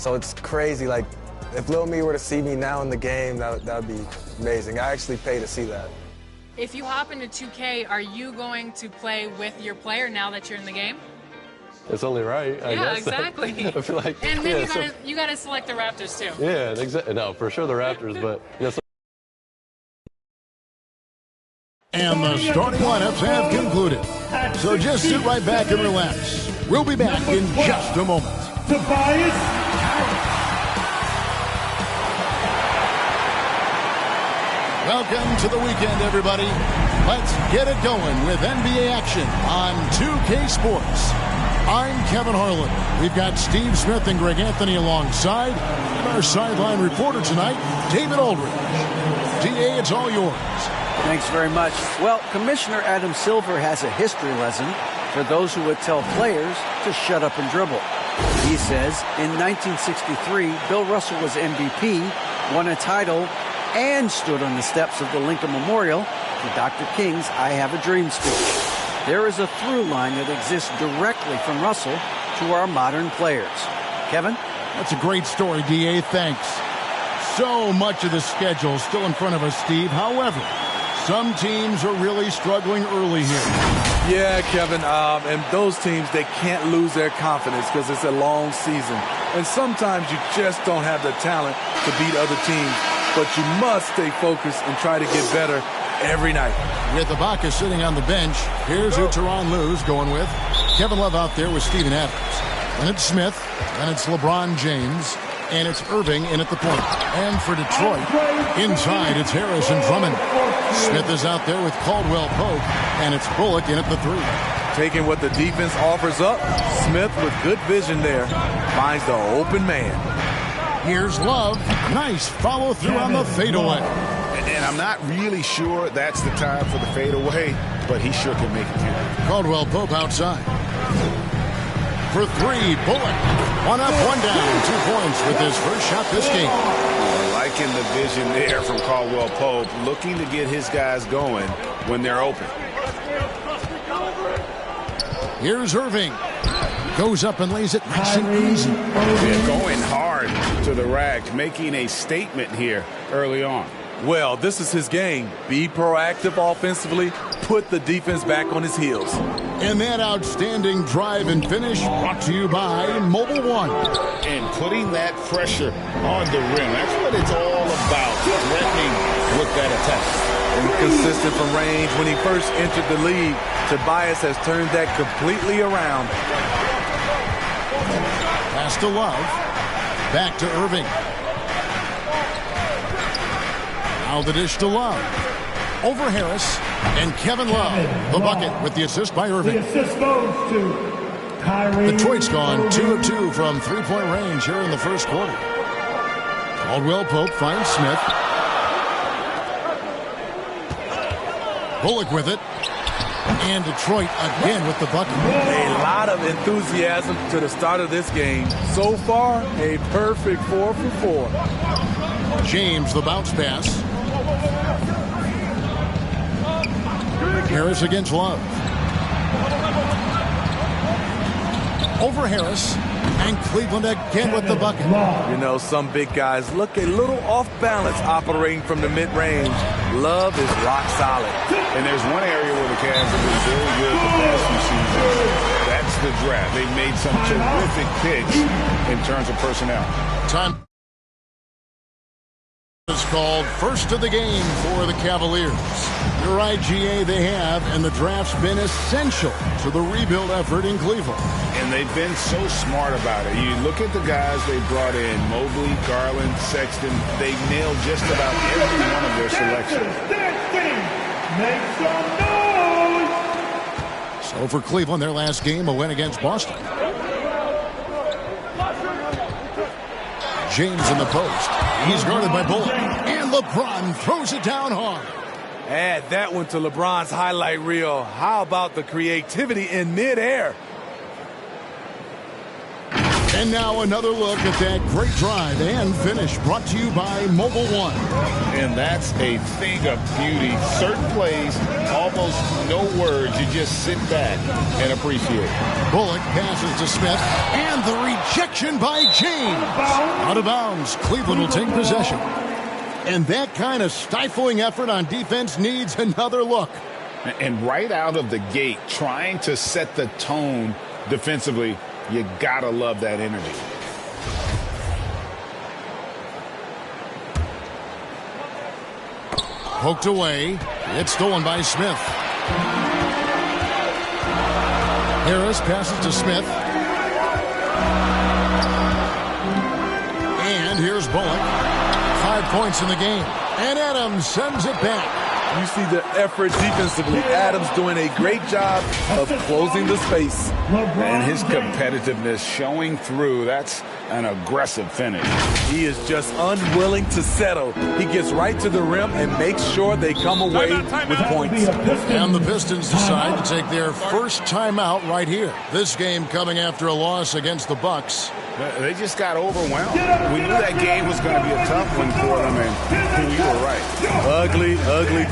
So it's crazy. Like, if Lil Me were to see me now in the game, that would be amazing. I actually pay to see that. If you hop into 2K, are you going to play with your player now that you're in the game? It's only right, I guess. Exactly. I feel like, and then you gotta select the Raptors too. Yeah, exactly. No, for sure the Raptors, but yes. And the starting lineups have concluded. So just sit right back and relax. We'll be back in just a moment. Welcome to the weekend, everybody. Let's get it going with NBA action on 2K Sports. I'm Kevin Harlan. We've got Steve Smith and Greg Anthony alongside. And our sideline reporter tonight, David Aldridge. DA, it's all yours. Thanks very much. Well, Commissioner Adam Silver has a history lesson for those who would tell players to shut up and dribble. He says, in 1963, Bill Russell was MVP, won a title, and stood on the steps of the Lincoln Memorial for Dr. King's I Have a Dream speech. There is a through line that exists directly from Russell to our modern players. Kevin? That's a great story, DA. Thanks. So much of the schedule still in front of us, Steve. However, some teams are really struggling early here. Yeah, Kevin, and those teams, they can't lose their confidence because it's a long season. And sometimes you just don't have the talent to beat other teams. But you must stay focused and try to get better every night. With Ibaka sitting on the bench, here's who Tyronn Lue's going with. Kevin Love out there with Steven Adams. And it's Smith, and it's LeBron James, and it's Irving in at the point. And for Detroit, inside it's Harris and Drummond. Smith is out there with Caldwell Pope, and it's Bullock in at the 3. Taking what the defense offers up, Smith with good vision there finds the open man. Here's Love. Nice follow through on the fadeaway. And I'm not really sure that's the time for the fadeaway, but he sure can make it here. Caldwell Pope outside. For 3, Bullock. 1 up, 1 down. 2 points with his first shot this game. Liking the vision there from Caldwell Pope, looking to get his guys going when they're open. Here's Irving. Goes up and lays it nice and easy. Yeah, going hard to the rack, making a statement here early on. Well, this is his game. Be proactive offensively, put the defense back on his heels. And that outstanding drive and finish brought to you by Mobile One. And putting that pressure on the rim. That's what it's all about, threatening with that attack. Inconsistent from range. When he first entered the league, Tobias has turned that completely around. Pass to Love. Back to Irving. Now the dish to Love. Over Harris. And Kevin Love, the bucket with the assist by Irving. The assist goes to Kyrie. Detroit's gone 2 of 2 from three-point range here in the first quarter. Caldwell Pope finds Smith. Bullock with it. And Detroit again with the bucket. A lot of enthusiasm to the start of this game. So far, a perfect 4 for 4. James, the bounce pass. Harris against Love. Over Harris. And Cleveland again with the bucket. You know, some big guys look a little off balance operating from the mid-range. Love is rock solid. And there's one area where the Cavs have been very good the past few seasons. That's the draft. They've made some terrific picks in terms of personnel. Time is called first of the game for the Cavaliers. You're right, GA, they have, and the draft's been essential to the rebuild effort in Cleveland. And they've been so smart about it. You look at the guys they brought in, Mobley, Garland, Sexton, they nailed just about every one of their selections. Make some noise! So for Cleveland, their last game, a win against Boston. James in the post. He's guarded by Bullock. And LeBron throws it down hard. Add that one to LeBron's highlight reel. How about the creativity in midair? And now another look at that great drive and finish brought to you by Mobile One. And that's a thing of beauty. Certain plays, almost no words. You just sit back and appreciate it. Bullock passes to Smith, and the rejection by James. Out of bounds. Cleveland will take possession. And that kind of stifling effort on defense needs another look. And right out of the gate, trying to set the tone defensively, you gotta love that energy. Poked away. It's stolen by Smith. Harris passes to Smith. And here's Bullock. 5 points in the game. And Adams sends it back. You see the effort defensively. Adams doing a great job of closing the space. And his competitiveness showing through. That's an aggressive finish. He is just unwilling to settle. He gets right to the rim and makes sure they come away with points. And the Pistons decide to take their first timeout right here. This game coming after a loss against the Bucks. They just got overwhelmed. We knew that game was going to be a tough one for them, and you were right. Ugly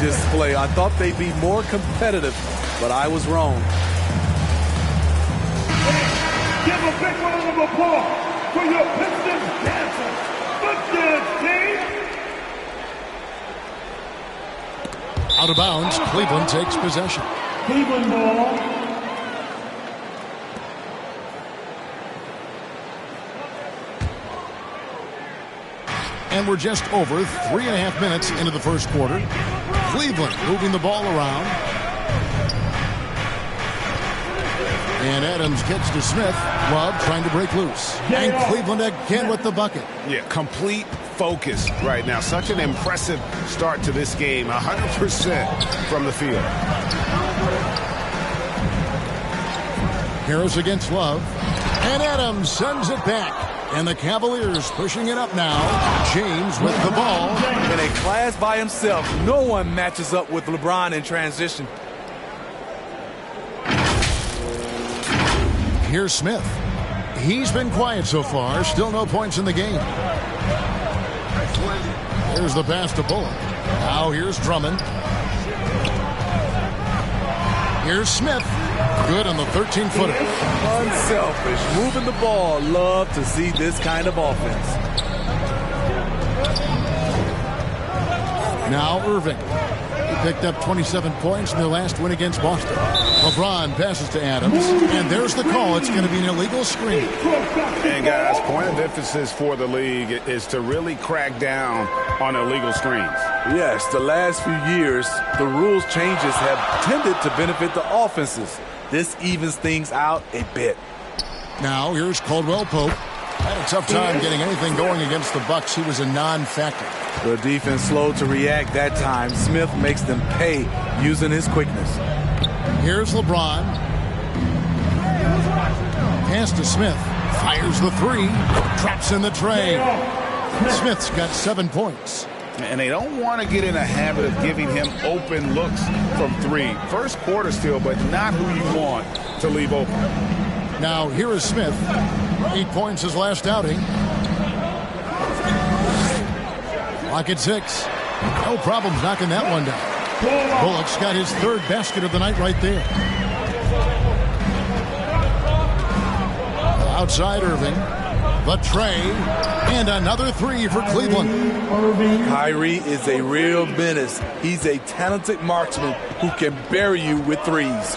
display. I thought they'd be more competitive, but I was wrong. Give a big round of applause for your Pistons dancers. Good dance, team. Out of bounds, Cleveland takes possession. Cleveland ball. And we're just over 3.5 minutes into the first quarter. Cleveland moving the ball around. And Adams gets to Smith. Love trying to break loose. And Cleveland again with the bucket. Yeah, complete focus right now. Such an impressive start to this game. 100% from the field. Harris against Love. And Adams sends it back. And the Cavaliers pushing it up now. James with the ball. In a class by himself, no one matches up with LeBron in transition. Here's Smith. He's been quiet so far. Still no points in the game. Here's the pass to Bullock. Now here's Drummond. Here's Smith. Good on the 13-footer. Unselfish. Moving the ball. Love to see this kind of offense. Now Irving. He picked up 27 points in their last win against Boston. LeBron passes to Adams. And there's the call. It's going to be an illegal screen. And guys, point of emphasis for the league is to really crack down on illegal screens. Yes, the last few years, the rules changes have tended to benefit the offenses. This evens things out a bit. Now here's Caldwell Pope. Had a tough time getting anything going against the Bucks. He was a non-factor. The defense slow to react that time. Smith makes them pay using his quickness. Here's LeBron. Pass to Smith. Fires the three. Traps in the tray. Smith's got 7 points. And they don't want to get in a habit of giving him open looks from three. First quarter still, but not who you want to leave open. Now here is Smith. 8 points his last outing. Clock at 6. No problems knocking that one down. Bullock's got his third basket of the night right there. Outside Irving. The tray. And another three for Cleveland. Kyrie is a real menace. He's a talented marksman who can bury you with threes.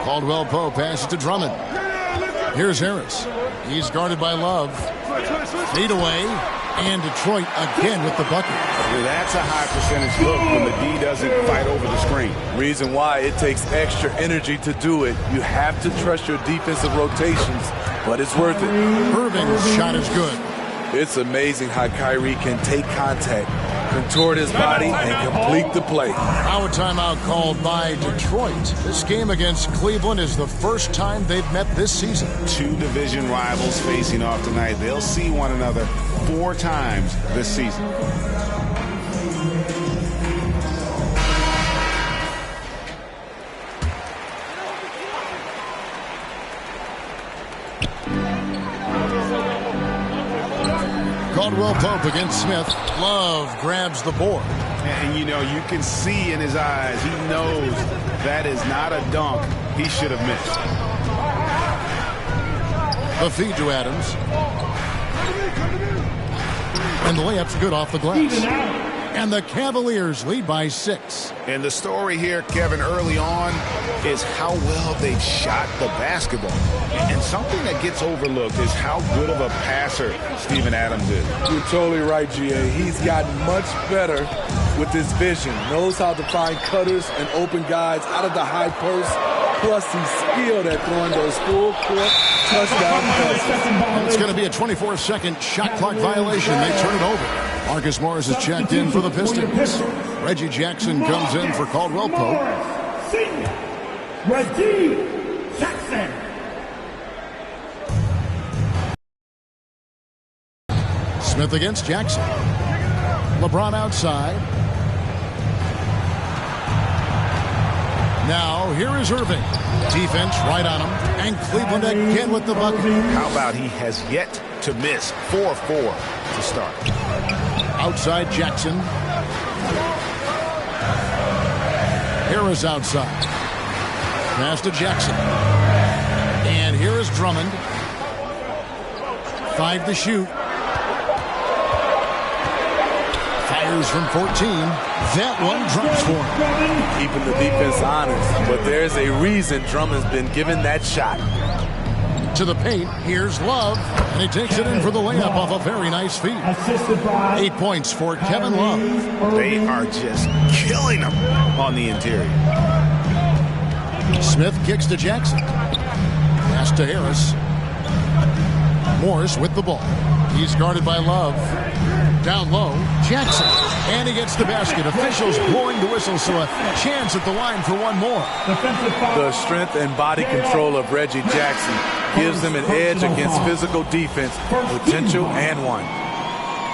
Caldwell Pope passes to Drummond. Here's Harris. He's guarded by Love. Feed away. And Detroit again with the bucket. That's a high percentage look when the D doesn't fight over the screen. Reason why it takes extra energy to do it. You have to trust your defensive rotations, but it's worth it. Irving's shot is good. It's amazing how Kyrie can take contact, contort his body, and complete the play. Now a timeout called by Detroit. This game against Cleveland is the first time they've met this season. Two division rivals facing off tonight. They'll see one another 4 times this season. Caldwell Pope against Smith. Love grabs the board. And, you know, you can see in his eyes, he knows that is not a dunk he should have missed. The feed to Adams. And the layup's good off the glass. And the Cavaliers lead by 6. And the story here, Kevin, early on is how well they've shot the basketball. And something that gets overlooked is how good of a passer Steven Adams is. You're totally right, GA. He's gotten much better with his vision. Knows how to find cutters and open guys out of the high post. Plus, he's skilled at throwing those full court touchdown passes. It's going to be a 24-second shot clock violation. They turn it over. Marcus Morris is checked in for the Pistons. Reggie Jackson comes in for Caldwell Pope. Reggie Jackson. Smith against Jackson. LeBron outside. Now, here is Irving. Defense right on him. And Cleveland again with the bucket. How about he has yet to miss 4-4 to start. Outside Jackson. Harris outside. Pass to Jackson. And here is Drummond. 5 to shoot. Fires from 14. That one drops for him. Keeping the defense honest, but there's a reason Drummond's been given that shot. To the paint, here's Love, and he takes it in for the layup off a very nice feed. 8 points for Kevin Love. They are just killing him on the interior. Smith kicks to Jackson. Pass to Harris. Morris with the ball. He's guarded by Love. Down low, Jackson. And he gets the basket. Officials blowing the whistle, so a chance at the line for one more. The strength and body control of Reggie Jackson gives him an edge against physical defense, potential and one.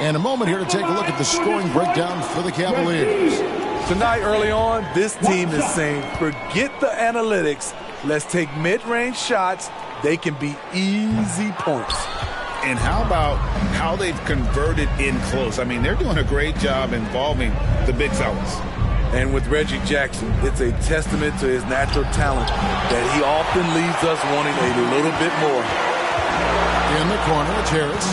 And a moment here to take a look at the scoring breakdown for the Cavaliers. Tonight, early on, this team is saying, forget the analytics. Let's take mid-range shots. They can be easy points. And how about how they've converted in close? I mean, they're doing a great job involving the big fellas. And with Reggie Jackson, it's a testament to his natural talent that he often leaves us wanting a little bit more. In the corner, it's Harris.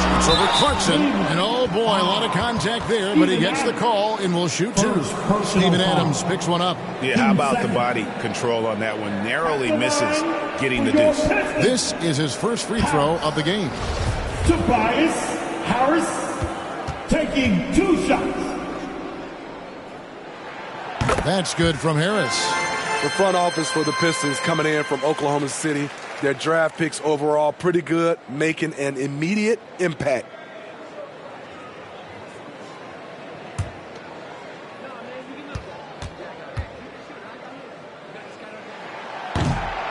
Shoots over Clarkson. And oh boy, a lot of contact there, but he gets the call and will shoot 2. Steven Adams picks one up. Yeah, how about the body control on that one? Narrowly misses getting the deuce. This is his first free throw of the game. Tobias Harris taking 2 shots. That's good from Harris. The front office for the Pistons coming in from Oklahoma City. Their draft picks overall pretty good, making an immediate impact.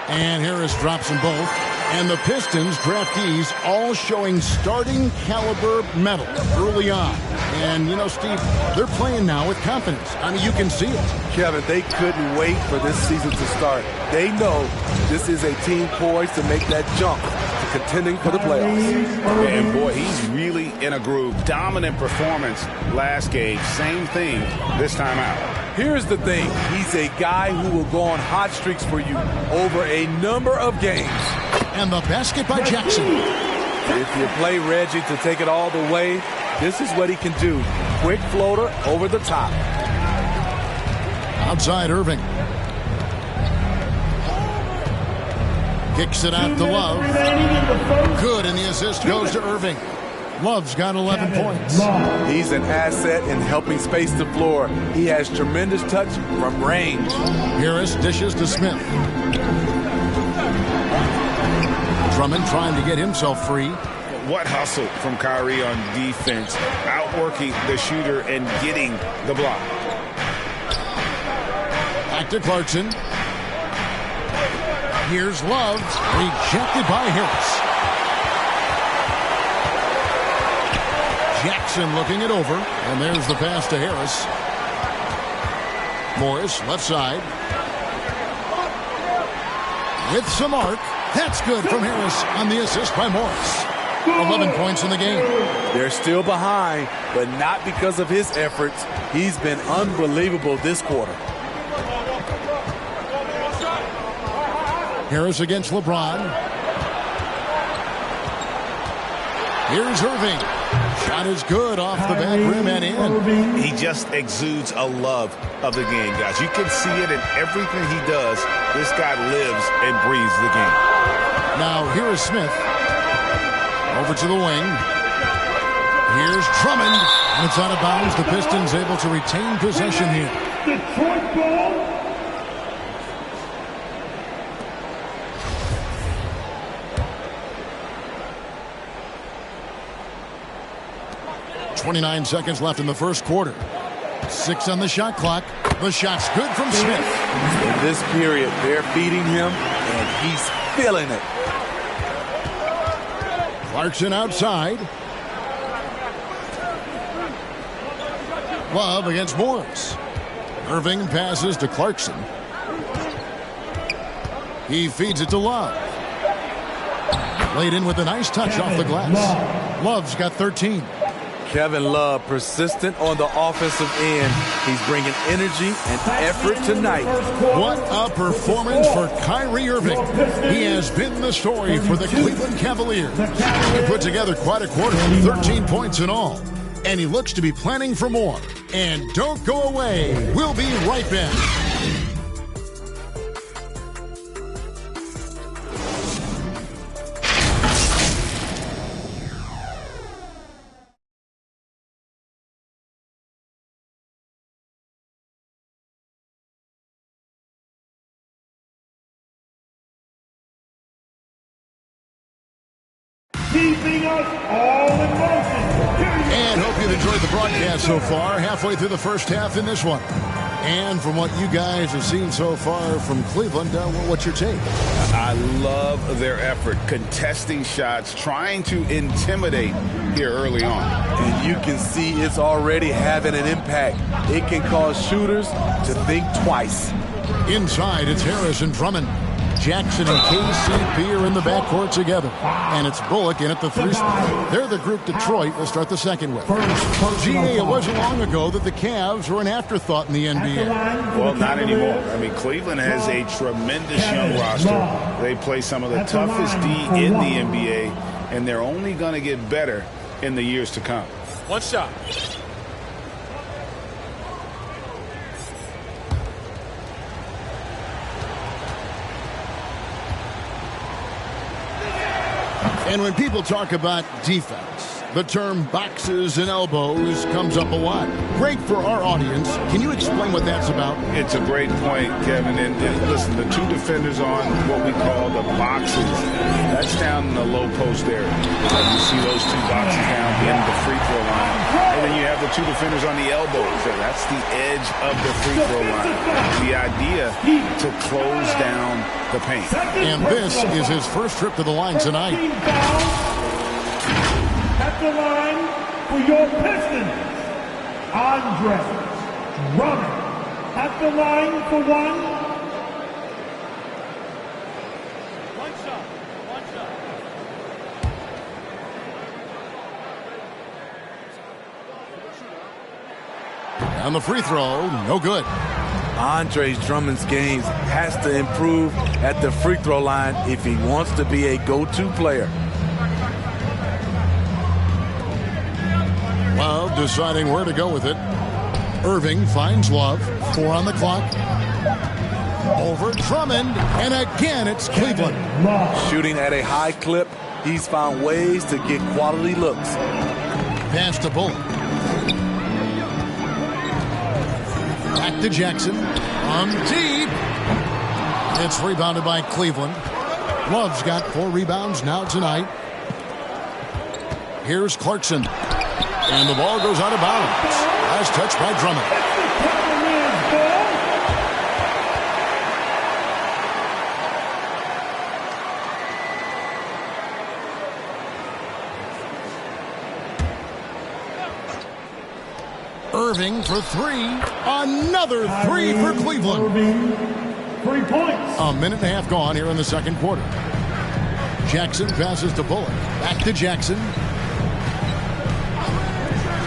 And Harris drops them both. And the Pistons draftees all showing starting caliber metal early on. And, you know, Steve, they're playing now with confidence. I mean, you can see it. Kevin, they couldn't wait for this season to start. They know this is a team poised to make that jump to contending for the playoffs. And, boy, he's really in a groove. Dominant performance last game. Same thing this time out. Here's the thing. He's a guy who will go on hot streaks for you over a number of games. And the basket by Jackson. If you play Reggie to take it all the way, this is what he can do. Quick floater over the top. Outside Irving. Kicks it out to Love. Good, and the assist goes to Irving. Love's got 11 points. He's an asset in helping space the floor. He has tremendous touch from range. Harris dishes to Smith. Drummond trying to get himself free. What hustle from Kyrie on defense, outworking the shooter and getting the block. Back to Clarkson. Here's Love, rejected by Harris. Jackson looking it over, and there's the pass to Harris. Morris, left side. With some arc. That's good from Harris on the assist by Morris. 11 points in the game. They're still behind, but not because of his efforts. He's been unbelievable this quarter. Harris against LeBron. Here's Irving. Shot is good off the back rim and in. He just exudes a love of the game, guys. You can see it in everything he does. This guy lives and breathes the game. Now here is Smith. Over to the wing. Here's Drummond. And it's out of bounds. The Pistons able to retain possession here. Detroit ball. 29 seconds left in the first quarter. 6 on the shot clock. The shot's good from Smith. In this period, they're feeding him, and he's feeling it. Clarkson outside. Love against Morris. Irving passes to Clarkson. He feeds it to Love. Laid in with a nice touch off the glass. Love's got 13. Kevin Love, persistent on the offensive end. He's bringing energy and effort tonight. What a performance for Kyrie Irving. He has been the story for the Cleveland Cavaliers. He put together quite a quarter, 13 points in all. And he looks to be planning for more. And don't go away. We'll be right back. Keeping us all in motion. And hope you've enjoyed the broadcast so far. Halfway through the first half in this one. And from what you guys have seen so far from Cleveland, what's your take? I love their effort, contesting shots, trying to intimidate here early on. And you can see it's already having an impact. It can cause shooters to think twice. Inside, it's Harris and Drummond. Jackson and KCP are in the backcourt together. And it's Bullock in at the 3 spot. They're the group Detroit will start the second with. GA, it wasn't long ago that the Cavs were an afterthought in the NBA. Well, not anymore. I mean, Cleveland has a tremendous young roster. They play some of the toughest D in the NBA, and they're only going to get better in the years to come. One shot. And when people talk about defense, the term boxes and elbows comes up a lot. Great for our audience. Can you explain what that's about? It's a great point, Kevin. And listen, the 2 defenders on what we call the boxes, that's down in the low post area. You see those 2 boxes down in the free throw line. And then you have the 2 defenders on the elbows. That's the edge of the free throw line. The idea to close down the paint. And this is his first trip to the line tonight. At the line for your Pistons, Andre Drummond. At the line for one. One shot. And the free throw, no good. Andre Drummond's games has to improve at the free throw line if he wants to be a go-to player. Love deciding where to go with it. Irving finds Love. 4 on the clock. Over Drummond. And again, it's Cleveland. Shooting at a high clip, he's found ways to get quality looks. Pass to Bullock. Back to Jackson. On deep. It's rebounded by Cleveland. Love's got 4 rebounds now tonight. Here's Clarkson. And the ball goes out of bounds. Last touch by Drummond. Irving for 3. Another 3 for Cleveland. 3 points. A minute and a half gone here in the second quarter. Jackson passes to Bullock. Back to Jackson.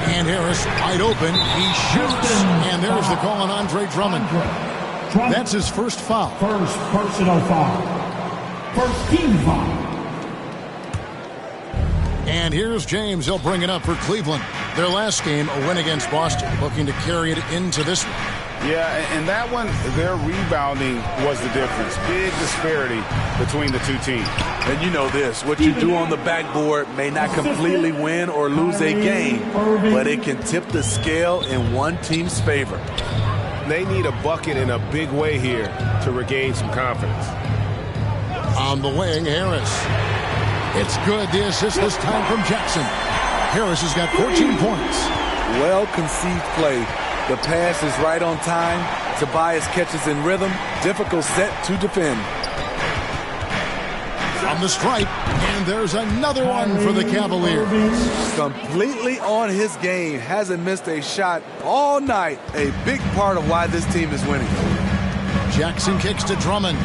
And Harris wide open. He shoots. And there's the call on Andre Drummond. That's his first foul. First personal foul. First team foul. And here's James. He'll bring it up for Cleveland. Their last game, a win against Boston, looking to carry it into this one. Yeah, and that one, their rebounding was the difference. Big disparity between the two teams. And you know this, what you do on the backboard may not completely win or lose a game, but it can tip the scale in one team's favor. They need a bucket in a big way here to regain some confidence. On the wing, Harris. It's good. The assist this time from Jackson. Harris has got 14 points. Well-conceived play. The pass is right on time. Tobias catches in rhythm. Difficult set to defend. From the stripe, and there's another one for the Cavaliers. Completely on his game. Hasn't missed a shot all night. A big part of why this team is winning. Jackson kicks to Drummond.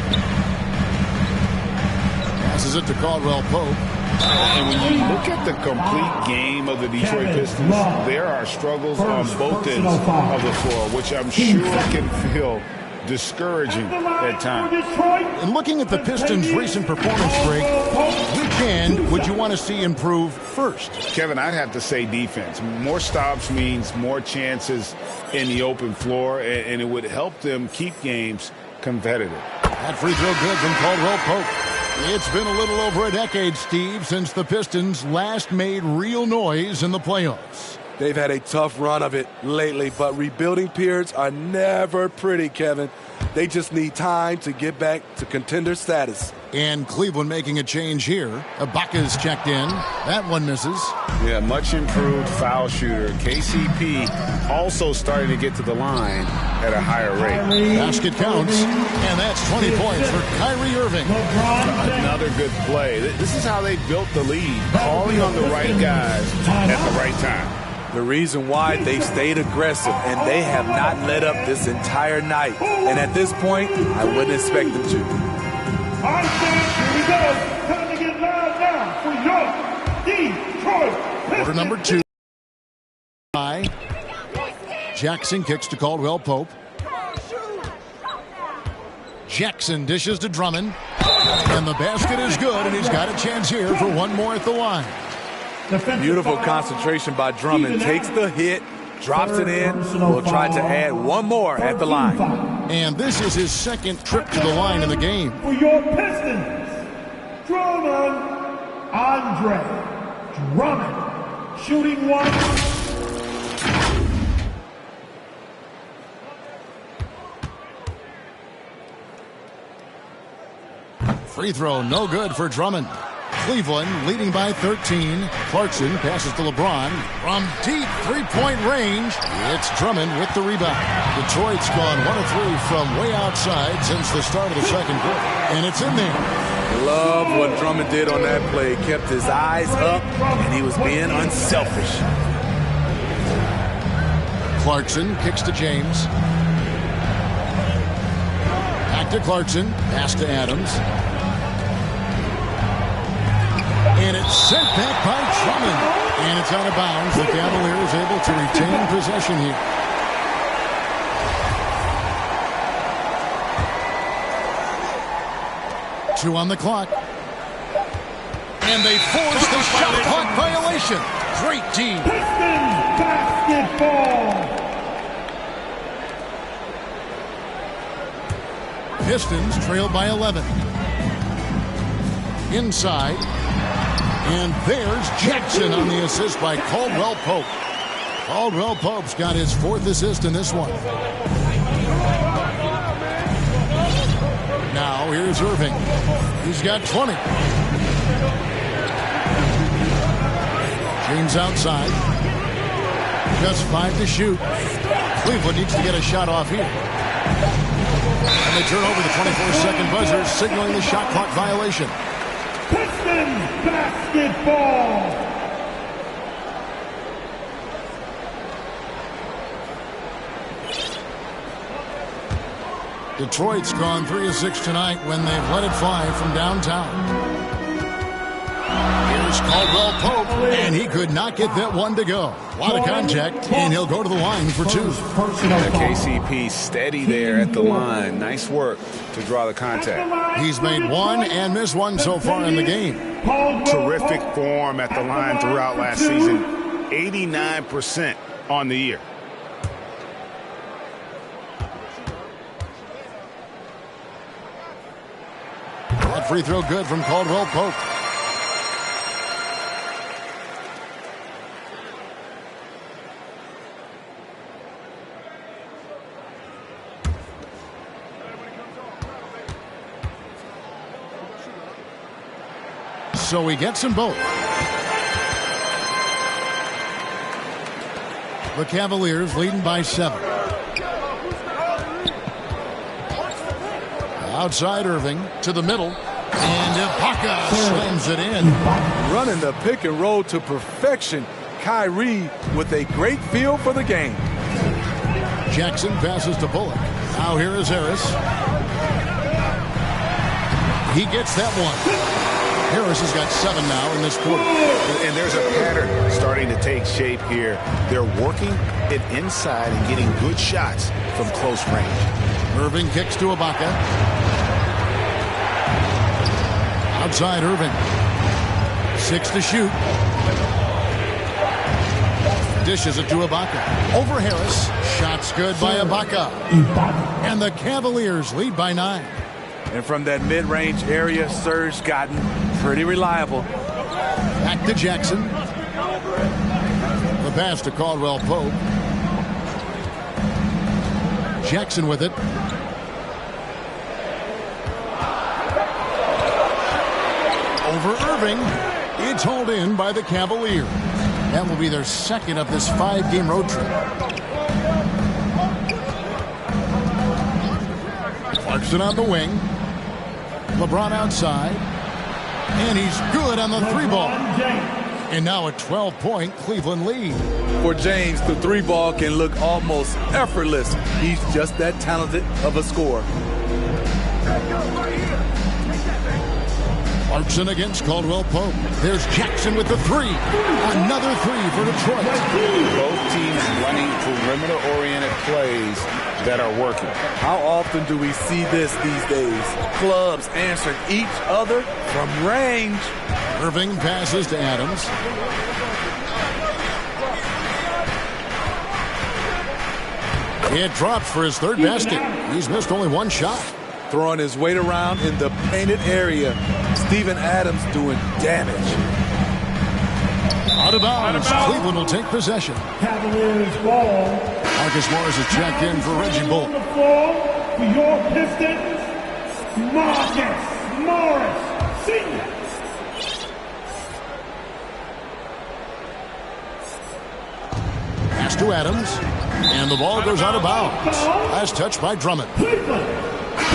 Passes it to Caldwell Pope. And when you look at the complete game of the Detroit Pistons, there are struggles on both ends of the floor, which I'm sure can feel discouraging at times. And looking at the Pistons' recent performance, Greg, which end would you want to see improve first? Kevin, I'd have to say defense. More stops means more chances in the open floor, and it would help them keep games competitive. That free throw good from Caldwell Pope. It's been a little over a decade, Steve, since the Pistons last made real noise in the playoffs. They've had a tough run of it lately, but rebuilding periods are never pretty, Kevin. They just need time to get back to contender status. And Cleveland making a change here. Ibaka's checked in. That one misses. Yeah, much improved foul shooter. KCP also starting to get to the line at a higher rate. Basket counts, and that's 20 points for Kyrie Irving. Another good play. This is how they built the lead, calling on the right guys at the right time. The reason why they stayed aggressive, and they have not let up this entire night. And at this point, I wouldn't expect them to. All right, fans, here we go. Time to get loud now for your Detroit Pistons. Quarter number 2. Jackson kicks to Caldwell Pope. Jackson dishes to Drummond. And the basket is good, and he's got a chance here for one more at the line. Beautiful concentration by Drummond. Takes the hit, drops it in. Will try to add one more at the line. And this is his second trip to the line in the game. For your Pistons, Andre Drummond, shooting one. Free throw, no good for Drummond. Cleveland leading by 13. Clarkson passes to LeBron. From deep three-point range, it's Drummond with the rebound. Detroit's gone 1 of 3 from way outside since the start of the second quarter. And it's in there. Love what Drummond did on that play. Kept his eyes up, and he was being unselfish. Clarkson kicks to James. Back to Clarkson. Pass to Adams. And it's sent back by Drummond. And it's out of bounds. The Cavaliers able to retain possession here. Two on the clock. And they force the shot clock violation. Great team. Pistons basketball. Pistons trail by 11. Inside. And there's Jackson on the assist by Caldwell Pope. Caldwell Pope's got his 4th assist in this one. Now here's Irving. He's got 20. James outside. Just 5 to shoot. Cleveland needs to get a shot off here. And they turn over the 24-second buzzer, signaling the shot clock violation. Pistons basketball. Detroit's gone 3 of 6 tonight when they've let it fly from downtown. Here's Caldwell Pope, and he could not get that one to go. A lot of contact, and he'll go to the line for two. KCP steady there at the line. Nice work to draw the contact. He's made one and missed one so far in the game. Terrific form at the line throughout last season. 89% on the year. That free throw good from Caldwell Pope. So he gets them both. The Cavaliers leading by 7. Outside Irving to the middle. And Ibaka slams it in. Running the pick and roll to perfection. Kyrie with a great feel for the game. Jackson passes to Bullock. Now here is Harris. He gets that one. Harris has got 7 now in this quarter. And there's a pattern starting to take shape here. They're working it inside and getting good shots from close range. Irving kicks to Ibaka. Outside Irving. 6 to shoot. Dishes it to Ibaka. Over Harris. Shots good by Ibaka. And the Cavaliers lead by 9. And from that mid-range area, Serge gotten pretty reliable. Back to Jackson. The pass to Caldwell Pope. Jackson with it. Over Irving. It's hauled in by the Cavaliers. That will be their second of this 5-game road trip. Clarkson on the wing. LeBron outside. And he's good on the 3-ball. And now a 12-point Cleveland lead. For James, the 3-ball can look almost effortless. He's just that talented of a scorer. Clarkson against Caldwell Pope. There's Jackson with the 3. Another 3 for Detroit. Both teams running perimeter-oriented plays that are working. How often do we see this these days? Clubs answering each other from range. Irving passes to Adams. It drops for his 3rd basket. He's missed only 1 shot. Throwing his weight around in the painted area. Steven Adams doing damage. Out of bounds. Cleveland will take possession. Cavaliers ball. Marcus Morris is checked in for Reggie Bull. On the floor for your Pistons, Marcus Morris, senior. Pass to Adams. And the ball goes out of bounds. Last touch by Drummond.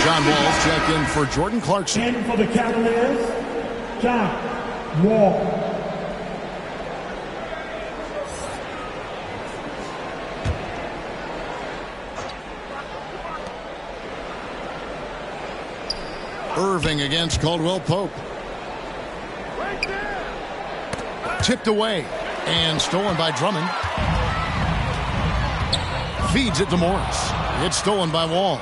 John Wall's checked in for Jordan Clarkson. In for the Cavaliers, John Wall. Irving against Caldwell Pope. Tipped away and stolen by Drummond. Feeds it to Morris. It's stolen by Wall.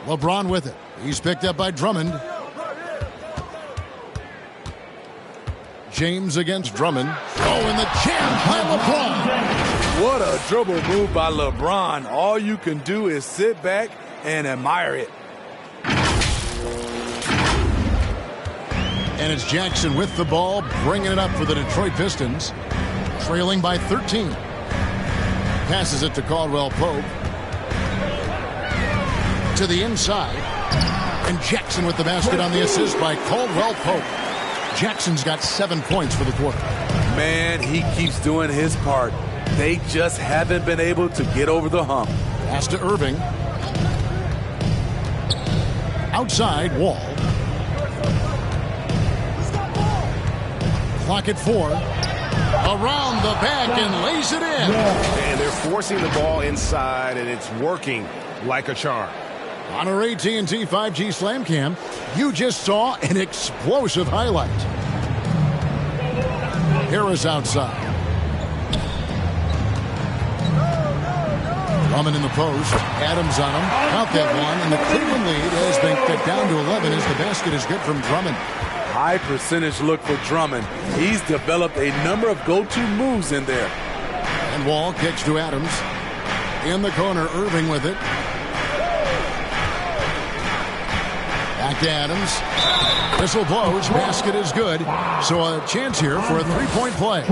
LeBron with it. He's picked up by Drummond. James against Drummond. Oh, and the jam by LeBron. What a dribble move by LeBron. All you can do is sit back and admire it. And it's Jackson with the ball, bringing it up for the Detroit Pistons. Trailing by 13. Passes it to Caldwell Pope. To the inside. And Jackson with the basket on the assist by Caldwell Pope. Jackson's got 7 points for the quarter. Man, he keeps doing his part. They just haven't been able to get over the hump. Pass to Irving. Outside, Wall. Clock at 4. Around the back and lays it in. And they're forcing the ball inside, and it's working like a charm. On our AT&T 5G Slam Cam, you just saw an explosive highlight. Harris outside. Drummond in the post. Adams on him. Count that one. And the Cleveland lead has been cut down to 11 as the basket is good from Drummond. High percentage look for Drummond. He's developed a number of go-to moves in there. And Wall kicks to Adams. In the corner, Irving with it. Back to Adams. Whistle blows. Basket is good. So a chance here for a three-point play.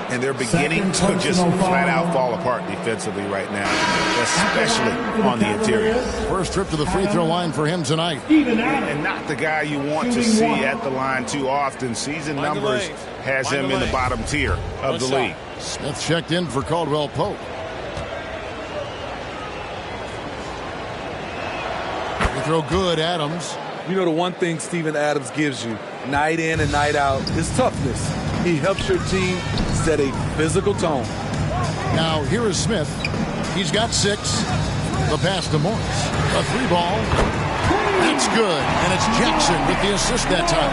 And they're beginning to just flat-out fall apart defensively right now, especially on the interior. First trip to the free throw line for him tonight. And not the guy you want to see at the line too often. Season numbers has him in the bottom tier of the league. Smith checked in for Caldwell Pope. Free throw good, Adams. You know, the one thing Steven Adams gives you night in and night out is toughness. He helps your team set a physical tone. Now here is Smith. He's got 6. The pass to Morris. A 3-ball. That's good. And it's Jackson with the assist that time.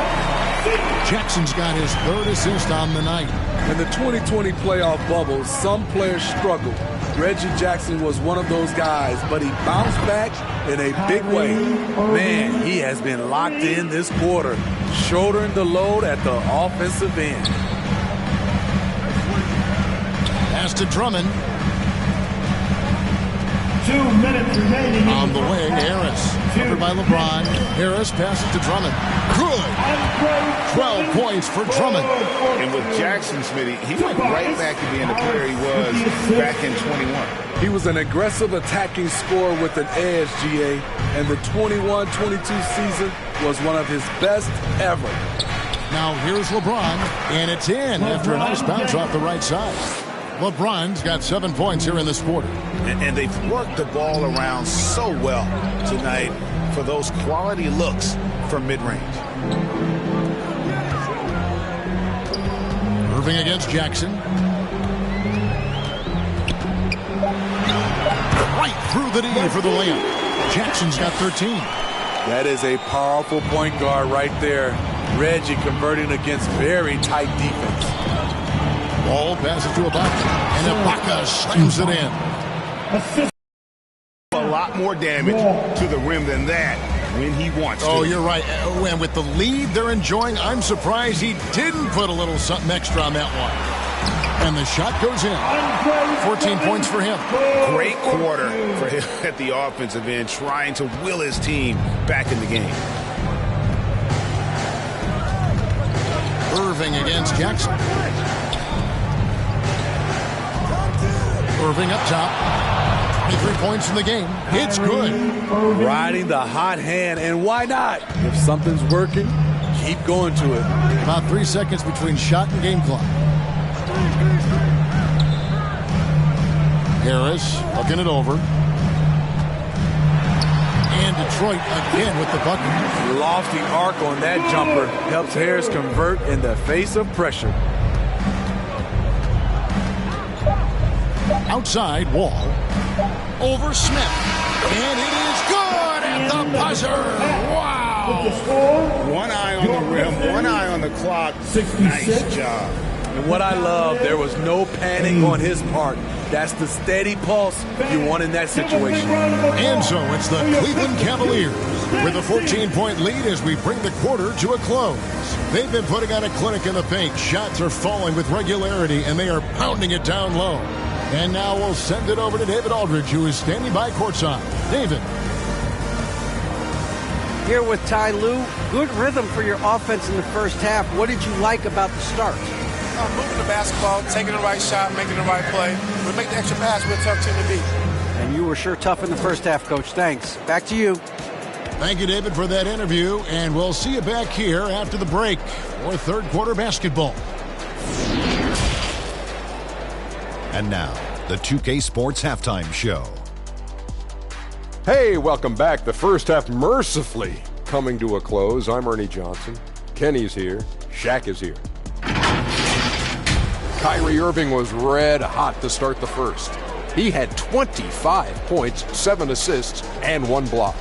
Jackson's got his 3rd assist on the night. In the 2020 playoff bubble, some players struggled. Reggie Jackson was one of those guys, but he bounced back in a big way. Man, he has been locked in this quarter, shouldering the load at the offensive end. Pass to Drummond. 2 minutes remaining. On the wing, Harris. Covered by LeBron. Harris passes to Drummond. Good. 12 points for Drummond. And with Jackson, Smitty, he went right back to being the player he was back in 21. He was an aggressive attacking scorer with an edge, GA, and the 21-22 season was one of his best ever. Now here's LeBron, and it's in after a nice bounce off the right side. LeBron's got 7 points here in this quarter. And they've worked the ball around so well tonight for those quality looks from mid-range. Irving against Jackson. Right through the D for the layup. Jackson's got 13. That is a powerful point guard right there. Reggie converting against very tight defense. Ball passes to Ibaka, and Ibaka slams it in. A lot more damage to the rim than that when he wants to. Oh, you're right. And with the lead they're enjoying, I'm surprised he didn't put a little something extra on that one. And the shot goes in. 14 points for him. Great quarter for him at the offensive end, trying to will his team back in the game. Irving against Jackson. Irving up top. 23 points in the game. It's good. Riding the hot hand, and why not? If something's working, keep going to it. About 3 seconds between shot and game clock. Harris looking it over. And Detroit again with the bucket. Lofty arc on that jumper helps Harris convert in the face of pressure. Outside, Wall. Over Smith. And it is good at the buzzer. Wow. One eye on the rim, one eye on the clock. Nice job. And what I love, there was no panic on his part. That's the steady pulse you want in that situation. And so it's the Cleveland Cavaliers with a 14-point lead as we bring the quarter to a close. They've been putting on a clinic in the paint. Shots are falling with regularity, and they are pounding it down low. And now we'll send it over to David Aldridge, who is standing by courtside. David. Here with Ty Lue. Good rhythm for your offense in the first half. What did you like about the start? Moving the basketball, taking the right shot, making the right play. We'll make the extra pass, we're a tough team to beat. And you were sure tough in the first half, Coach. Thanks. Back to you. Thank you, David, for that interview. And we'll see you back here after the break for third quarter basketball. And now, the 2K Sports Halftime Show. Hey, welcome back. The first half mercifully coming to a close. I'm Ernie Johnson. Kenny's here. Shaq is here. Kyrie Irving was red hot to start the first. He had 25 points, 7 assists, and 1 block.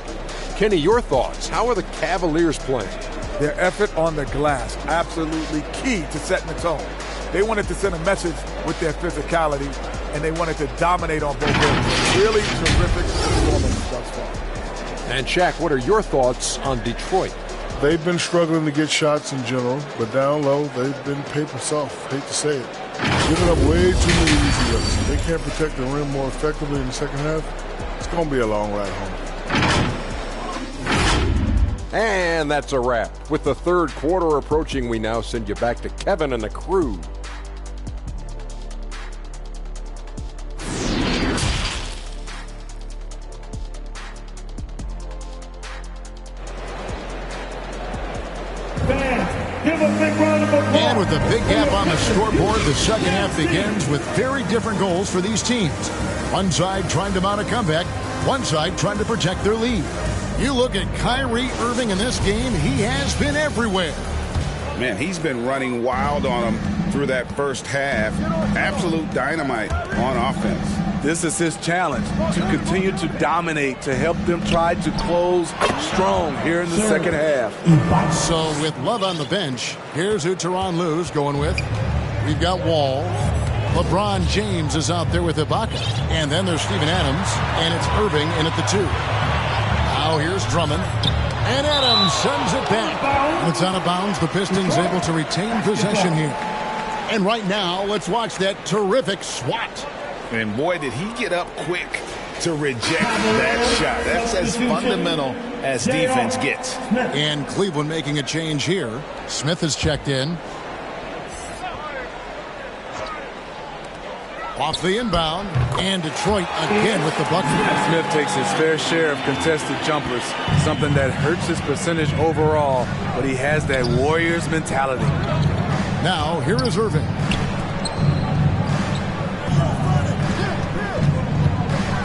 Kenny, your thoughts? How are the Cavaliers playing? Their effort on the glass, absolutely key to setting the tone. They wanted to send a message with their physicality, and they wanted to dominate on both ends. Really terrific performance thus far. And Shaq, what are your thoughts on Detroit? They've been struggling to get shots in general, but down low, they've been paper soft. Hate to say it. Giving up way too many easy looks. They can't protect the rim more effectively in the second half. It's going to be a long ride home. And that's a wrap. With the third quarter approaching, we now send you back to Kevin and the crew. And with the big gap on the scoreboard, the second half begins with very different goals for these teams. One side trying to mount a comeback, one side trying to protect their lead. You look at Kyrie Irving in this game, he has been everywhere. Man, he's been running wild on them through that first half. Absolute dynamite on offense. This is his challenge, to continue to dominate, to help them try to close strong here in the second half. So with Love on the bench, here's who Tyronn Lue's going with. We've got Wall. LeBron James is out there with Ibaka. And then there's Steven Adams, and it's Irving in at the 2. Now here's Drummond. And Adams sends it back. It's out of bounds. The Pistons able to retain possession here. And right now, let's watch that terrific swat. And boy, did he get up quick to reject that shot. That's as fundamental as defense gets. And Cleveland making a change here. Smith has checked in. Off the inbound. And Detroit again with the bucket. Smith takes his fair share of contested jumpers, something that hurts his percentage overall, but he has that Warriors mentality. Now, here is Irving.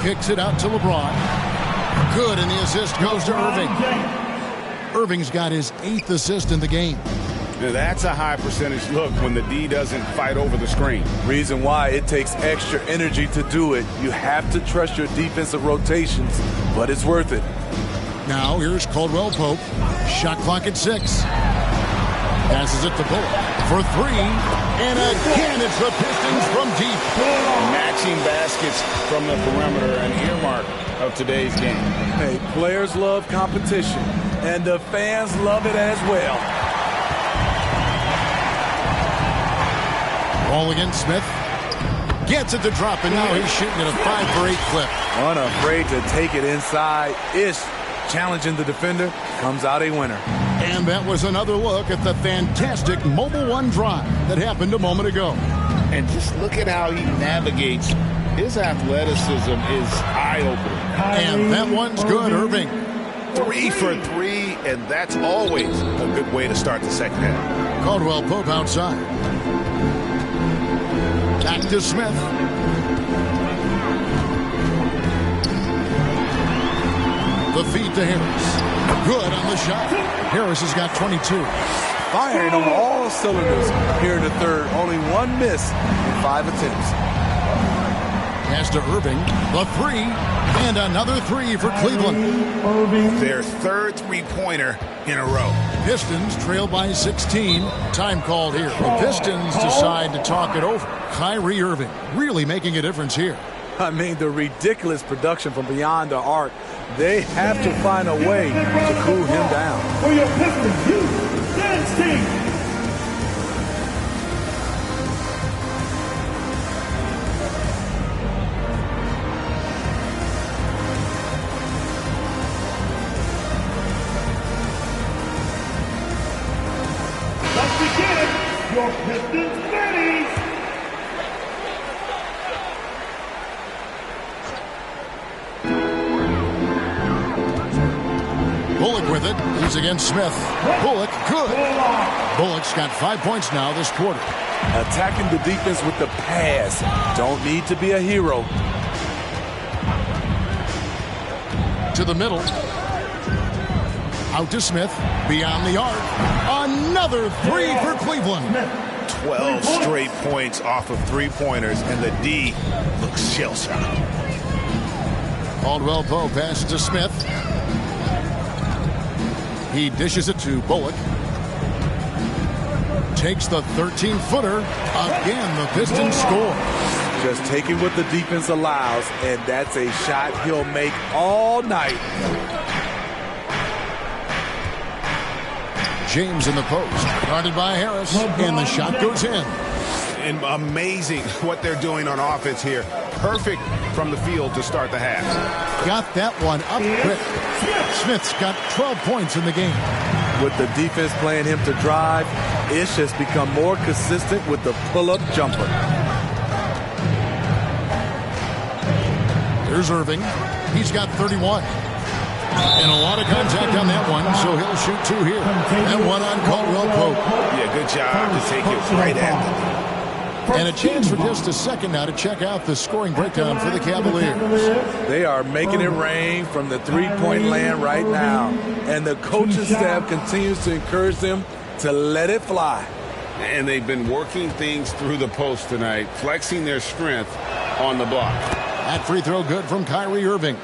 Kicks it out to LeBron. Good, and the assist goes to Irving. Irving's got his 8th assist in the game. Now that's a high percentage look when the D doesn't fight over the screen. Reason why it takes extra energy to do it. You have to trust your defensive rotations, but it's worth it. Now here's Caldwell Pope. Shot clock at 6. Passes it to Bullock for 3. And again, it's the Pistons from deep. Matching baskets from the perimeter, an earmark of today's game. Hey, players love competition, and the fans love it as well. Ball against Smith. Gets it to drop, and now he's shooting at a 5-for-8 clip. Unafraid to take it inside. Ish challenging the defender. Comes out a winner. And that was another look at the fantastic Mobile One drive that happened a moment ago. And just look at how he navigates. His athleticism is eye-opening. And that one's good, Irving. 3 for 3, and that's always a good way to start the second half. Caldwell Pope outside. Back to Smith. The feed to Harris. Good on the shot. Harris has got 22. Firing on all cylinders here in the third. Only 1 miss in 5 attempts. Pass to Irving. The 3. And another 3 for Cleveland. Their third three-pointer in a row. Pistons trail by 16. Time called here. The Pistons decide to talk it over. Kyrie Irving really making a difference here. I mean, the ridiculous production from beyond the arc. They have to find a way to cool him down. For your Pistons youth dance team. Let's begin your Pistons Betties. Bullock with it. He's against Smith. Bullock, good. Bullock's got 5 points now this quarter. Attacking the defense with the pass. Don't need to be a hero. To the middle. Out to Smith. Beyond the arc. Another 3 for Cleveland. 12 straight points off of three-pointers, and the D looks shell-shocked. Caldwell Pope passes to Smith. He dishes it to Bullock. Takes the 13-footer. Again, the Pistons score. Just taking what the defense allows, and that's a shot he'll make all night. James in the post, guarded by Harris, and the shot goes in. And amazing what they're doing on offense here. Perfect from the field to start the half. Got that one up quick. Smith's got 12 points in the game. With the defense playing him to drive, Ish has become more consistent with the pull-up jumper. Here's Irving. He's got 31. And a lot of contact on that one, so he'll shoot two here. That one on Caldwell Pope. Yeah, good job to take it right at them. And a chance for just a second now to check out the scoring breakdown for the Cavaliers. They are making it rain from the three-point land right now. And the coaching staff continues to encourage them to let it fly. And they've been working things through the post tonight, flexing their strength on the block. That free throw good from Kyrie Irving.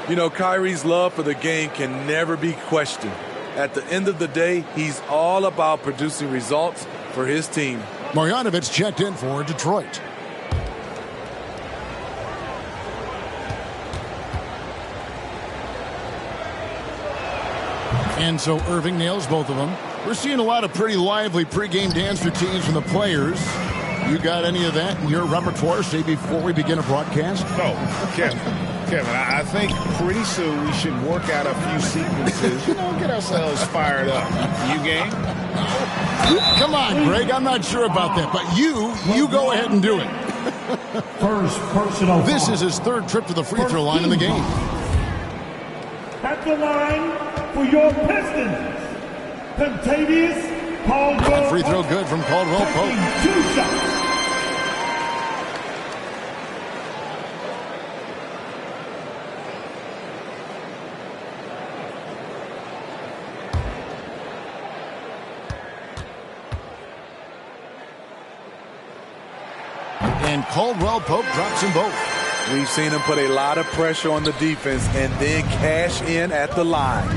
You know, Kyrie's love for the game can never be questioned. At the end of the day, he's all about producing results for his team. Marjanovic checked in for Detroit. And so Irving nails both of them. We're seeing a lot of pretty lively pregame dance routines from the players. You got any of that in your repertoire, say, before we begin a broadcast? No, Kevin, I think pretty soon we should work out a few sequences, get ourselves fired up. You game? Come on, Greg, I'm not sure about that, but you go ahead and do it. First personal foul. This is his third trip to the free throw line in the game. At the line for your Pistons, Contavious Caldwell. That free throw good from Caldwell Pope. 2 shots. And Caldwell Pope drops them both. We've seen him put a lot of pressure on the defense and then cash in at the line.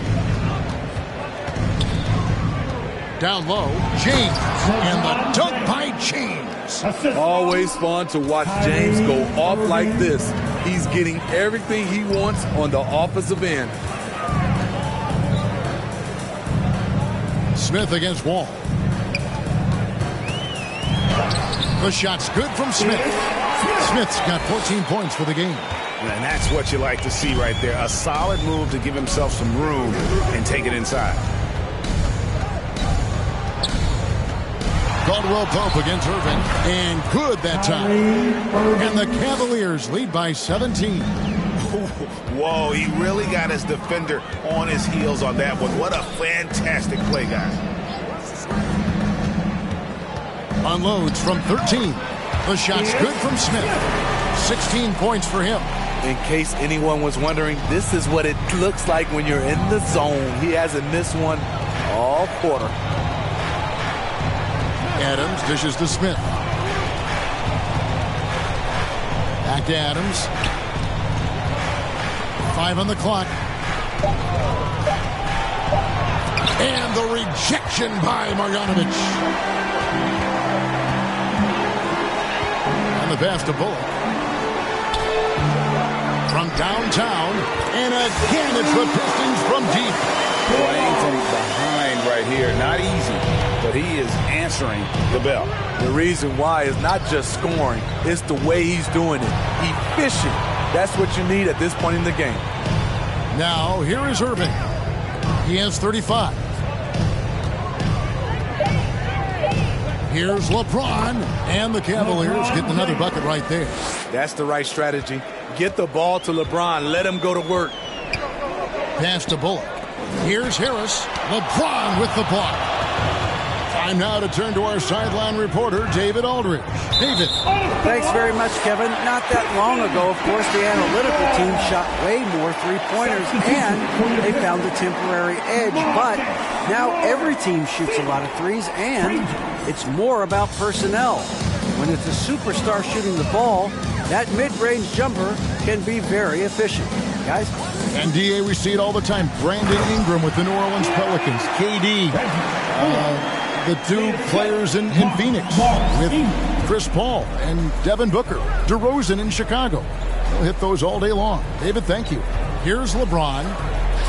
Down low, James, and the dunk by James. Always fun to watch James go off like this. He's getting everything he wants on the offensive end. Smith against Wall. The shot's good from Smith. Smith's got 14 points for the game. And that's what you like to see right there. A solid move to give himself some room and take it inside. Caldwell Pope against Irving. And good that time. And the Cavaliers lead by 17. Whoa, he really got his defender on his heels on that one. What a fantastic play, guys. Unloads from 13. The shot's good from Smith. 16 points for him. In case anyone was wondering, this is what it looks like when you're in the zone. He hasn't missed one all quarter. Adams dishes to Smith. Back to Adams. 5 on the clock. And the rejection by Marjanovic. The pass to Bullock. From downtown, and again it's the Pistons from deep. Playing from behind right here. Not easy, but he is answering the bell. The reason why is not just scoring, it's the way he's doing it. Efficient. That's what you need at this point in the game. Now, here is Irving. He has 35. Here's LeBron, and the Cavaliers getting another bucket right there. That's the right strategy. Get the ball to LeBron. Let him go to work. Pass to Bullock. Here's Harris. LeBron with the block. Time now to turn to our sideline reporter, David Aldridge. David. Thanks very much, Kevin. Not that long ago, of course, the analytical team shot way more three-pointers, and they found a temporary edge. But now every team shoots a lot of threes, and It's more about personnel. When it's a superstar shooting the ball, that mid-range jumper can be very efficient. Guys? And DA, we see it all the time. Brandon Ingram with the New Orleans Pelicans. KD, the two players in Phoenix with Chris Paul and Devin Booker. DeRozan in Chicago. We'll hit those all day long. David, thank you. Here's LeBron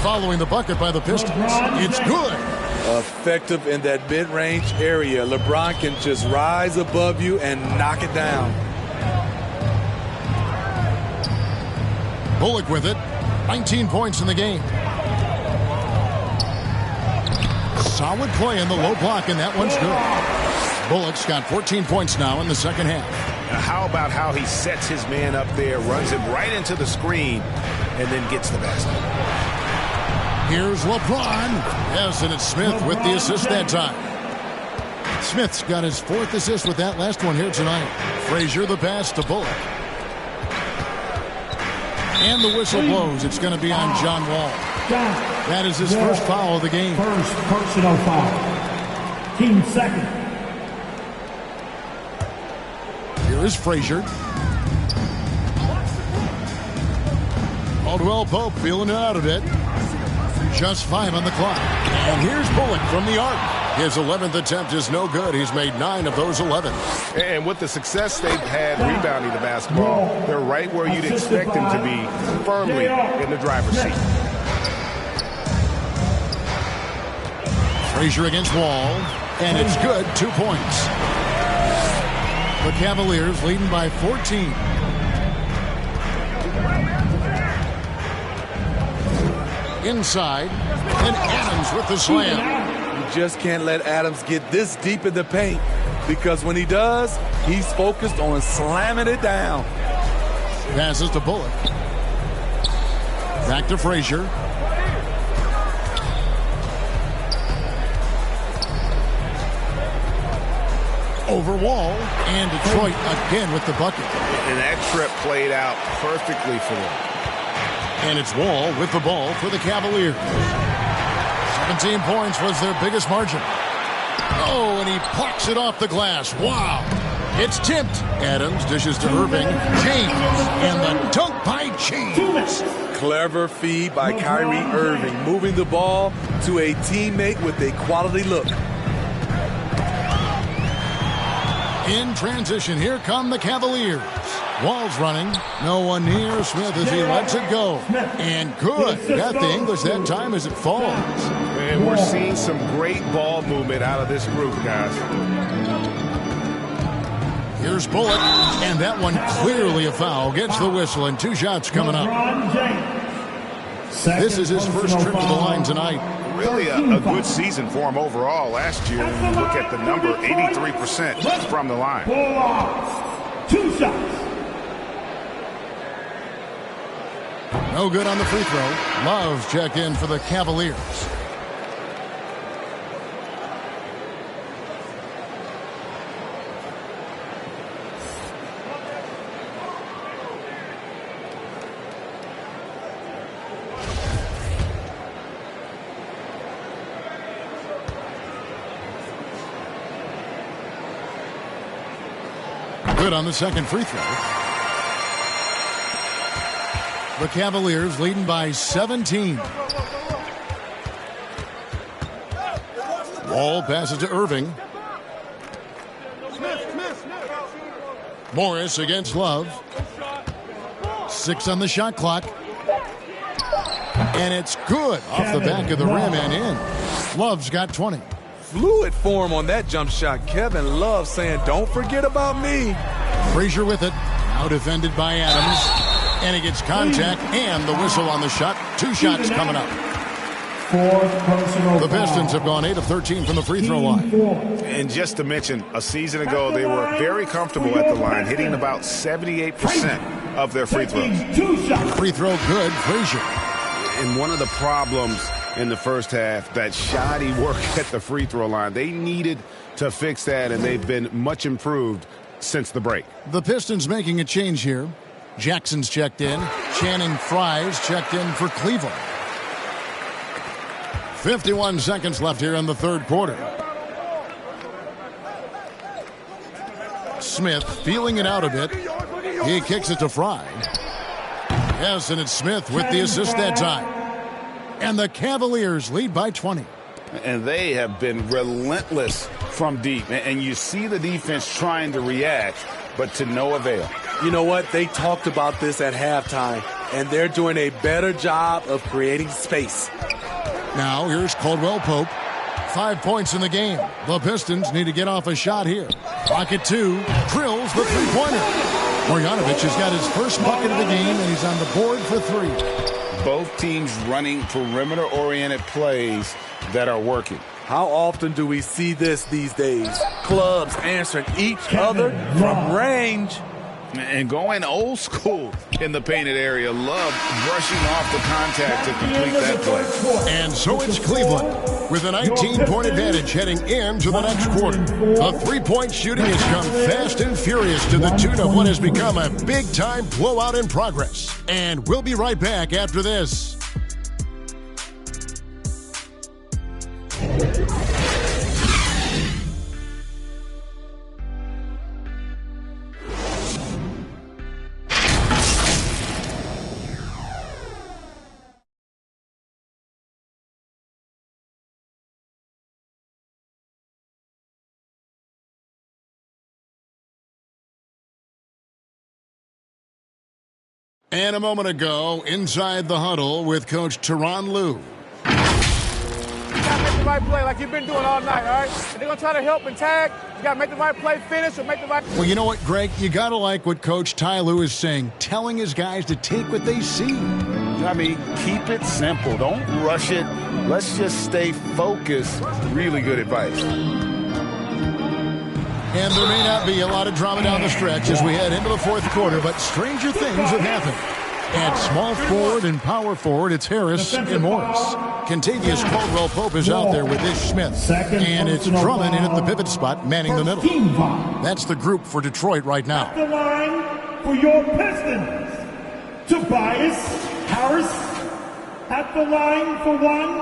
following the bucket by the Pistons. It's good. Effective in that mid-range area. LeBron can just rise above you and knock it down. Bullock with it. 19 points in the game. Solid play in the low block, and that one's good. Bullock's got 14 points now in the second half. Now how about how he sets his man up there, runs him right into the screen, and then gets the basket. Here's LeBron. Yes, and it's Smith with the assist that time. Smith's got his 4th assist with that last one here tonight. Frazier the pass to Bullock. And the whistle blows. It's going to be on John Wall. That is his first foul of the game. First personal foul. Team second. Here is Frazier. Caldwell Pope feeling it out a bit. Just 5 on the clock. And here's Bullock from the arc. His 11th attempt is no good. He's made 9 of those 11. And with the success they've had rebounding the basketball, they're right where you'd expect them to be, firmly in the driver's seat. Frazier against Wall, and it's good. 2 points. The Cavaliers leading by 14. Inside, and Adams with the slam. You just can't let Adams get this deep in the paint, because when he does, he's focused on slamming it down. Passes to Bullock. Back to Frazier. Over Wall, and Detroit again with the bucket. And that trip played out perfectly for them. And it's Wall with the ball for the Cavaliers. 17 points was their biggest margin. Oh, and he plucks it off the glass. Wow. It's tipped. Adams dishes to Irving. James. And the dunk by James. Clever feed by Kyrie Irving, moving the ball to a teammate with a quality look. In transition, here come the Cavaliers. Wall's running. No one near Smith as he lets it go. And good. Got the English that time as it falls. And we're seeing some great ball movement out of this group, guys. Here's Bullock. And that one clearly a foul. Gets the whistle, and 2 shots coming up. This is his first trip to the line tonight. Really a good season for him overall. Last year, when you look at the number, 83% from the line. 2 shots. No good on the free throw. Love checked in for the Cavaliers. Good on the second free throw. The Cavaliers leading by 17. Wall passes to Irving. Morris against Love. 6 on the shot clock. And it's good off the back of the rim and in. Love's got 20. Fluid form on that jump shot. Kevin Love saying, don't forget about me. Frazier with it. Now defended by Adams. And he gets contact and the whistle on the shot. 2 shots coming up. The Pistons have gone 8 of 13 from the free throw line. And just to mention, a season ago, they were very comfortable at the line, hitting about 78% of their free throws. Free throw good, Frazier. And one of the problems in the first half, that shoddy work at the free throw line. They needed to fix that, and they've been much improved since the break. The Pistons making a change here. Jackson's checked in. Channing Frye's checked in for Cleveland. 51 seconds left here in the third quarter. Smith feeling it out a bit. He kicks it to Fry. Yes, and it's Smith with the assist that time. And the Cavaliers lead by 20. And they have been relentless from deep. And you see the defense trying to react, but to no avail. You know what? They talked about this at halftime, and they're doing a better job of creating space. Now here's Caldwell Pope. 5 points in the game. The Pistons need to get off a shot here. Clock at 2. Drills the three-pointer. Marjanovic has got his first bucket of the game, and he's on the board for 3. Both teams running perimeter-oriented plays that are working. How often do we see this these days? Clubs answering each other from range. And going old school in the painted area. Love brushing off the contact to complete that play. And so it's Cleveland with a 19-point advantage heading into the next quarter. The three-point shooting has come fast and furious to the tune of what has become a big-time blowout in progress. And we'll be right back after this. And a moment ago, inside the huddle with Coach Tyronn Lue. You gotta make the right play like you've been doing all night, all right? If they're gonna try to help and tag, you gotta make the right play, finish, or make the right... Well, you know what, Greg? You gotta like what Coach Ty Lue is saying, telling his guys to take what they see. I mean, keep it simple. Don't rush it. Let's just stay focused. Really good advice. And there may not be a lot of drama down the stretch as we head into the fourth quarter, but stranger things have happened. At small forward and power forward, it's Harris and Morris. Contavious Caldwell Pope is out there with Ish Smith. And it's Drummond in at the pivot spot, manning the middle. That's the group for Detroit right now. At the line for your Pistons, Tobias Harris. At the line for 1.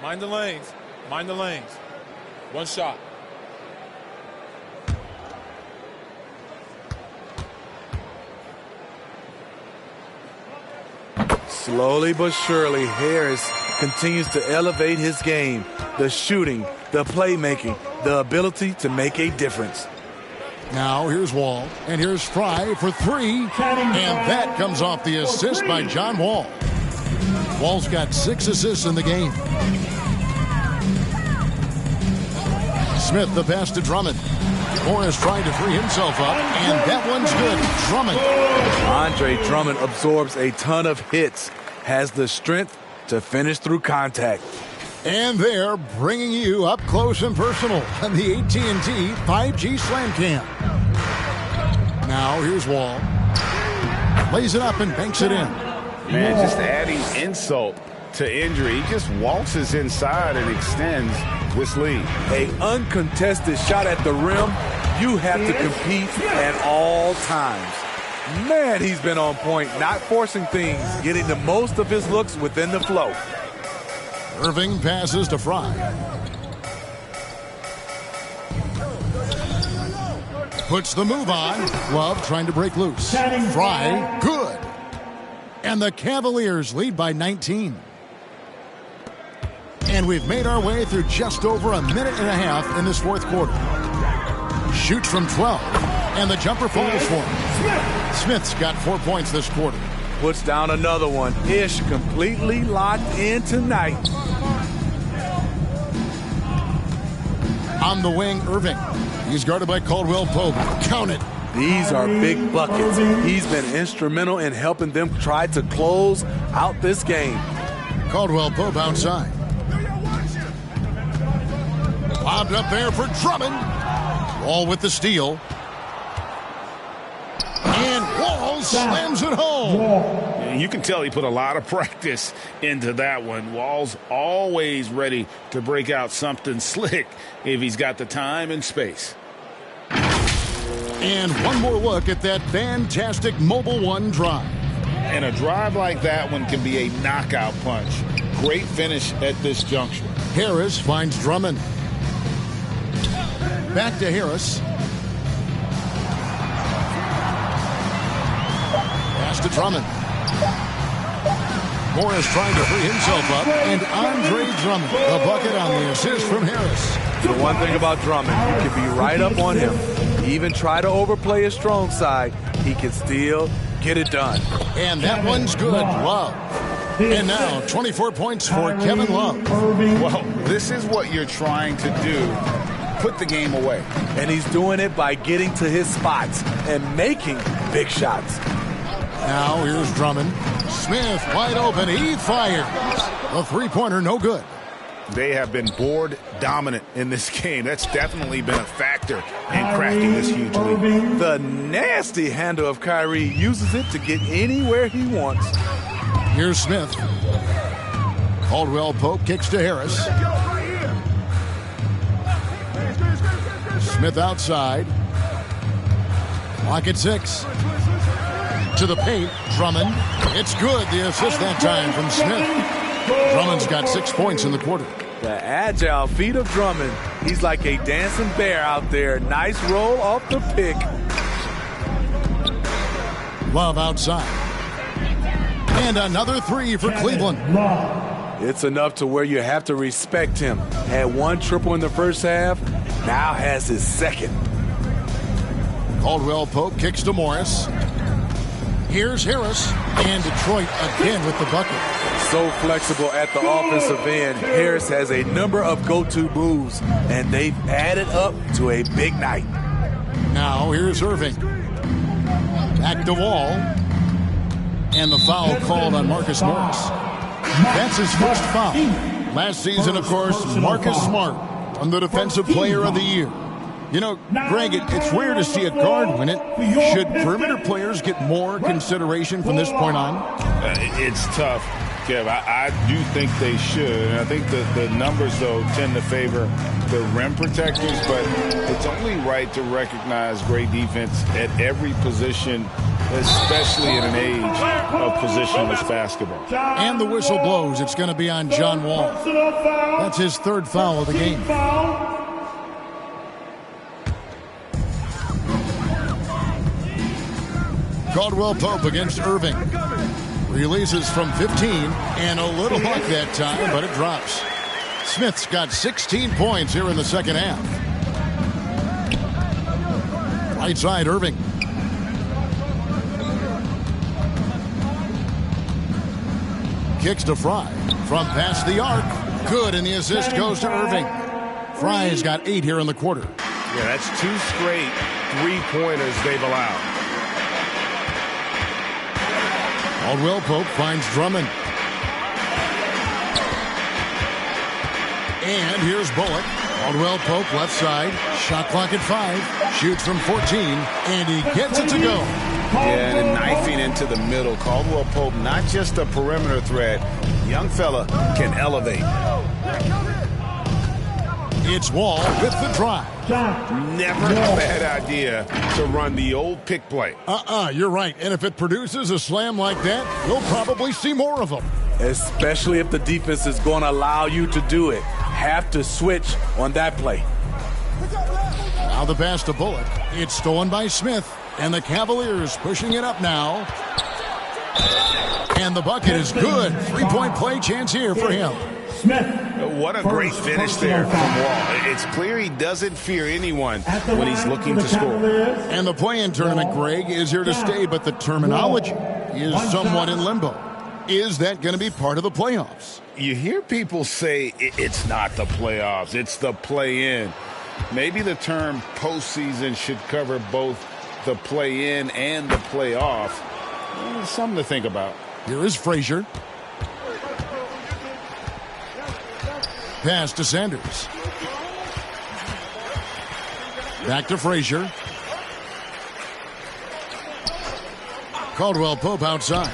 Mind the lanes. Mind the lanes. One shot. Slowly but surely, Harris continues to elevate his game. The shooting, the playmaking, the ability to make a difference. Now here's Wall, and here's Fry for 3. And that comes off the assist by John Wall. Wall's got 6 assists in the game. Smith, the pass to Drummond. Morris trying to free himself up, and that one's good. Drummond. Andre Drummond absorbs a ton of hits, has the strength to finish through contact. And they're bringing you up close and personal on the AT&T 5G Slam Cam. Now here's Wall. Lays it up and banks it in. Man, just adding insult to injury. He just waltzes inside and extends this lead. An uncontested shot at the rim. You have to compete at all times. Man, he's been on point, not forcing things, getting the most of his looks within the flow. Irving passes to Fry. Puts the move on. Love trying to break loose. Fry, good. And the Cavaliers lead by 19. And we've made our way through just over a minute and a half in this fourth quarter. Shoots from 12. And the jumper falls for him. Smith's got 4 points this quarter. Puts down another one. Ish completely locked in tonight. On the wing, Irving. He's guarded by Caldwell Pope. Count it. These are big buckets. He's been instrumental in helping them try to close out this game. Caldwell Pope outside. Lobbed up there for Drummond. Wall with the steal. And Wall slams it home. You can tell he put a lot of practice into that one. Wall's always ready to break out something slick if he's got the time and space. And one more look at that fantastic Mobile One drive. And a drive like that one can be a knockout punch. Great finish at this juncture. Harris finds Drummond. Back to Harris. Pass to Drummond. Morris trying to free himself up, and Andre Drummond, the bucket on the assist from Harris. The one thing about Drummond, you can be right up on him. Even try to overplay his strong side, he can still get it done. And that one's good. Love. And now 24 points for Kevin Love. Well, this is what you're trying to do. Put the game away. And he's doing it by getting to his spots and making big shots. Now here's Drummond. Smith wide open. He fires. The three-pointer no good. They have been board dominant in this game. That's definitely been a factor in cracking this huge lead. The nasty handle of Kyrie uses it to get anywhere he wants. Here's Smith. Caldwell Pope kicks to Harris. Smith outside. Lock at 6. To the paint. Drummond. It's good. The assist that time from Smith. Drummond's got 6 points in the quarter. The agile feet of Drummond. He's like a dancing bear out there. Nice roll off the pick. Love outside. And another three for Cleveland. It's enough to where you have to respect him. Had one triple in the first half, now has his second. Caldwell Pope kicks to Morris. Here's Harris. And Detroit again with the bucket. So flexible at the offensive end. Harris has a number of go-to moves, and they've added up to a big night. Now here's Irving. Back to Wall. And the foul called on Marcus Morris. That's his first foul. Last season, of course, Marcus Smart won the Defensive Player of the Year. You know, Greg, it's rare to see a guard win it. Should perimeter players get more consideration from this point on? It's tough, Kev. I do think they should. And I think the numbers, though, tend to favor the rim protectors. But it's only right to recognize great defense at every position, especially in an age of positionless basketball. And the whistle blows. It's going to be on John Wall. That's his third foul of the game. Caldwell Pope against Irving. Releases from 15, and a little luck that time, but it drops. Smith's got 16 points here in the second half. Right side, Irving. Kicks to Fry. From past the arc. Good, and the assist goes to Irving. Fry's got 8 here in the quarter. Yeah, that's 2 straight three-pointers they've allowed. Caldwell Pope finds Drummond. And here's Bullock. Caldwell Pope left side. Shot clock at 5. Shoots from 14. And he gets it to go. Yeah, and knifing into the middle. Caldwell Pope, not just a perimeter threat. Young fella can elevate. It's Wall with the drive. Never a bad idea to run the old pick play. You're right. And if it produces a slam like that, you'll probably see more of them. Especially if the defense is going to allow you to do it. Have to switch on that play. Now the pass to Bullock. It's stolen by Smith. And the Cavaliers pushing it up now. And the bucket is good. 3-point play chance here for him. Smith. What a great finish there from Wall. It's clear he doesn't fear anyone when he's looking to score. And the play-in tournament, Greg, is here to stay, but the terminology is somewhat in limbo. Is that going to be part of the playoffs? You hear people say it's not the playoffs, it's the play-in. Maybe the term postseason should cover both the play-in and the playoff. Something to think about. Here is Frazier. Pass to Sanders. Back to Frazier. Caldwell Pope outside.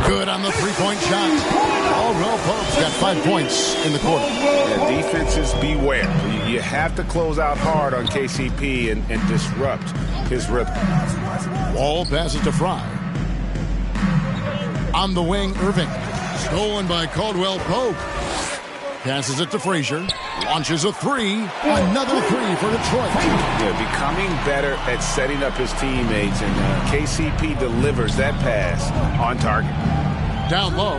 Good on the three-point shot. Caldwell Pope's got 5 points in the quarter. Yeah, defenses beware. You have to close out hard on KCP and disrupt his rhythm. Wall passes to Fry. On the wing, Irving. Stolen by Caldwell Pope. Passes it to Frazier. Launches a three. Another three for Detroit. Yeah, becoming better at setting up his teammates, and KCP delivers that pass on target. Down low.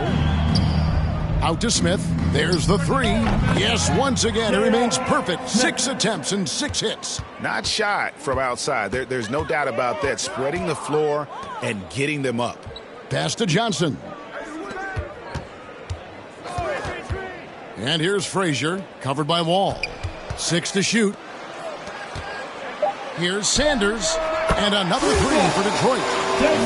Out to Smith. There's the three. Yes, once again, it remains perfect. 6 attempts and 6 hits. Not shot from outside. There's no doubt about that. Spreading the floor and getting them up. Pass to Johnson. And here's Frazier, covered by Wall. 6 to shoot. Here's Sanders, and another three for Detroit.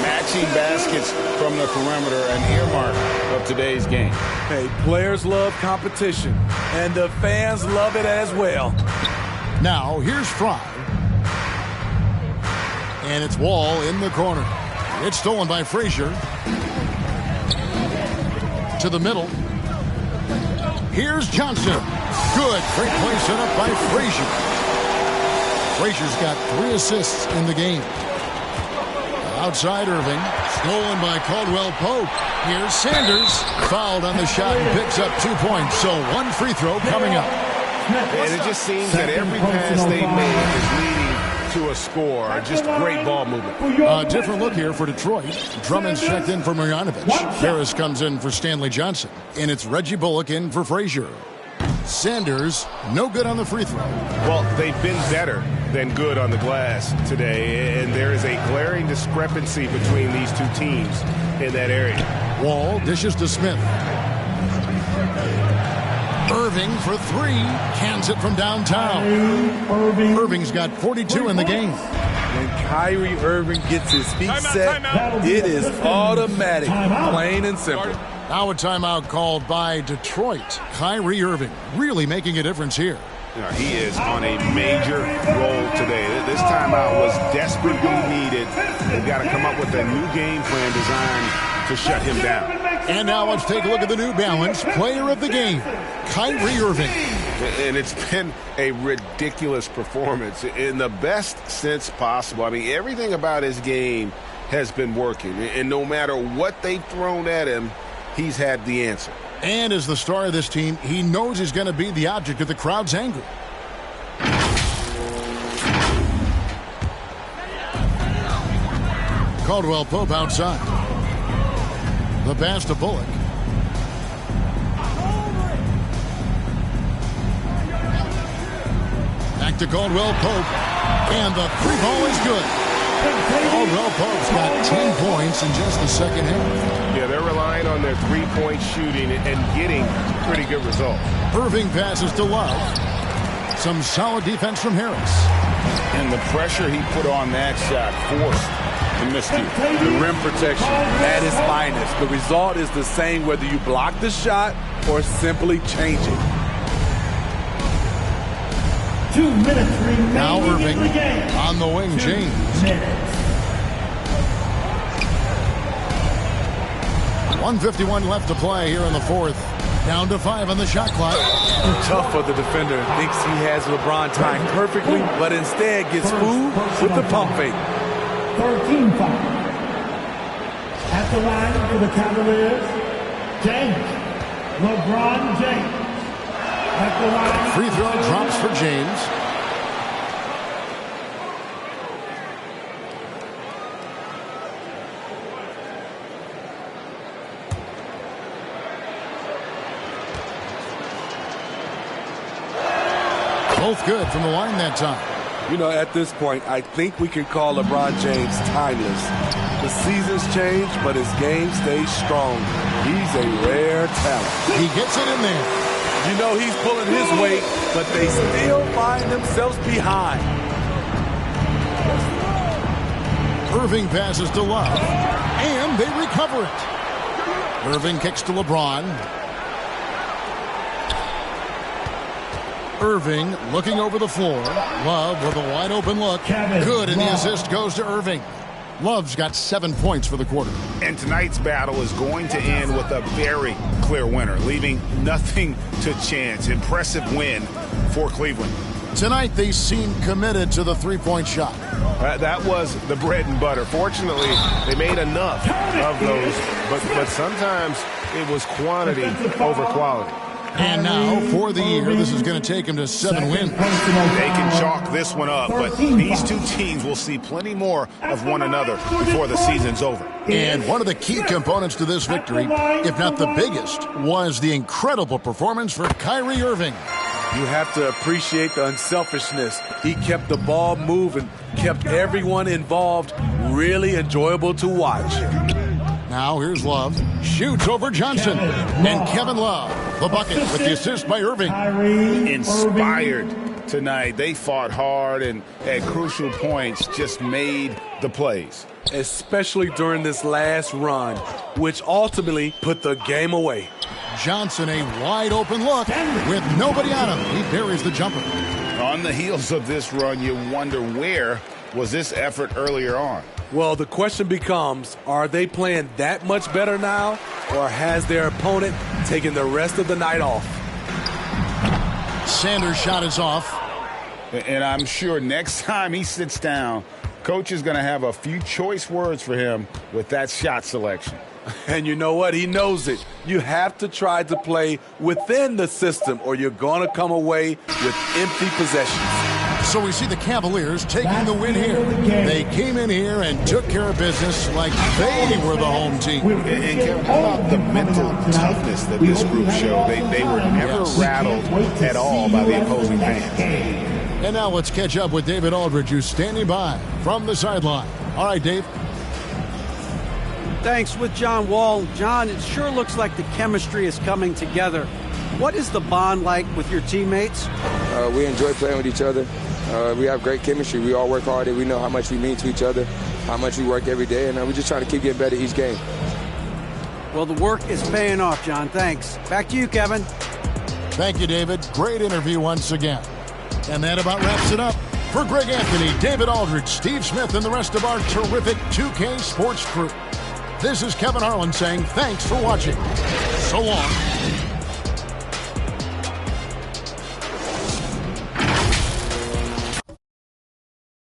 Matching baskets from the perimeter, an earmark of today's game. Hey, players love competition, and the fans love it as well. Now, here's Fry. And it's Wall in the corner. It's stolen by Frazier. To the middle. Here's Johnson. Good. Great play set up by Frazier. Frazier's got 3 assists in the game. Outside Irving. Stolen by Caldwell Pope. Here's Sanders. Fouled on the shot and picks up 2 points. So 1 free throw coming up. And it just seems that every pass they make is leading to a score. Just great ball movement. A different look here for Detroit. Drummond's checked in for Marjanovic. Harris comes in for Stanley Johnson. And it's Reggie Bullock in for Frazier. Sanders, no good on the free throw. Well, they've been better than good on the glass today, and there is a glaring discrepancy between these two teams in that area. Wall dishes to Smith. Irving for 3. Cans it from downtown. Irving's got 42 in the game. When Kyrie Irving gets his feet set, it is automatic, plain and simple. Now a timeout called by Detroit. Kyrie Irving really making a difference here. He is on a major role today. This timeout was desperately needed. They've got to come up with a new game plan designed to shut him down. And now let's take a look at the New Balance player of the game, Kyrie Irving. And it's been a ridiculous performance in the best sense possible. I mean, everything about his game has been working. And no matter what they've thrown at him, he's had the answer. And as the star of this team, he knows he's going to be the object of the crowd's anger. Caldwell Pope outside. The pass to Bullock. Back to Caldwell Pope. And the 3 ball is good. Caldwell Pope's got 10 points in just the second half. Yeah, they're relying on their 3-point shooting and getting pretty good results. Irving passes to Love. Some solid defense from Harris. And the pressure he put on that shot forced the miscue. The rim protection at its finest. The result is the same whether you block the shot or simply change it. 2 minutes remaining now Irving in the game. On the wing, James. 1:51 left to play here in the fourth. Down to 5 on the shot clock. Tough for the defender. Thinks he has LeBron timed perfectly, but instead gets fooled with the pump fake. 13 foul. At the line for the Cavaliers, James. LeBron James. At the line. Free throw drops for James. Both good from the line that time. You know, at this point, I think we can call LeBron James timeless. The seasons change, but his game stays strong. He's a rare talent. He gets it in there. You know he's pulling his weight, but they still find themselves behind. Irving passes to Love, and they recover it. Irving kicks to LeBron. Irving looking over the floor. Love with a wide open look. Good, and the assist goes to Irving. Love's got 7 points for the quarter. And tonight's battle is going to end with a very clear winner, leaving nothing to chance. Impressive win for Cleveland. Tonight they seem committed to the three-point shot. That was the bread and butter. Fortunately, they made enough of those, but sometimes it was quantity over quality. And now, for the year, this is going to take him to 7 wins. They can chalk this one up, but these two teams will see plenty more of one another before the season's over. And one of the key components to this victory, if not the biggest, was the incredible performance for Kyrie Irving. You have to appreciate the unselfishness. He kept the ball moving, kept everyone involved, really enjoyable to watch. Now here's Love, shoots over Johnson, and Kevin Love, the bucket with the assist by Irving. Inspired tonight. They fought hard and at crucial points just made the plays. Especially during this last run, which ultimately put the game away. Johnson, a wide open look with nobody on him. He buries the jumper. On the heels of this run, you wonder where was this effort earlier on? Well, the question becomes, are they playing that much better now, or has their opponent taken the rest of the night off? Sanders' shot is off. And I'm sure next time he sits down, Coach is going to have a few choice words for him with that shot selection. And you know what? He knows it. You have to try to play within the system or you're going to come away with empty possessions. So we see the Cavaliers taking the win here. They came in here and took care of business like they were the home team. And Kevin, how about the mental toughness that this group showed? They were never rattled at all by the opposing fans. And now let's catch up with David Aldridge, who's standing by from the sideline. All right, Dave. Thanks. With John Wall. John, it sure looks like the chemistry is coming together. What is the bond like with your teammates? We enjoy playing with each other. We have great chemistry. We all work hard, and we know how much we mean to each other, how much we work every day, and we're just trying to keep getting better each game. Well, the work is paying off, John. Thanks. Back to you, Kevin. Thank you, David. Great interview once again. And that about wraps it up. For Greg Anthony, David Aldridge, Steve Smith, and the rest of our terrific 2K Sports crew, this is Kevin Harlan saying thanks for watching. So long.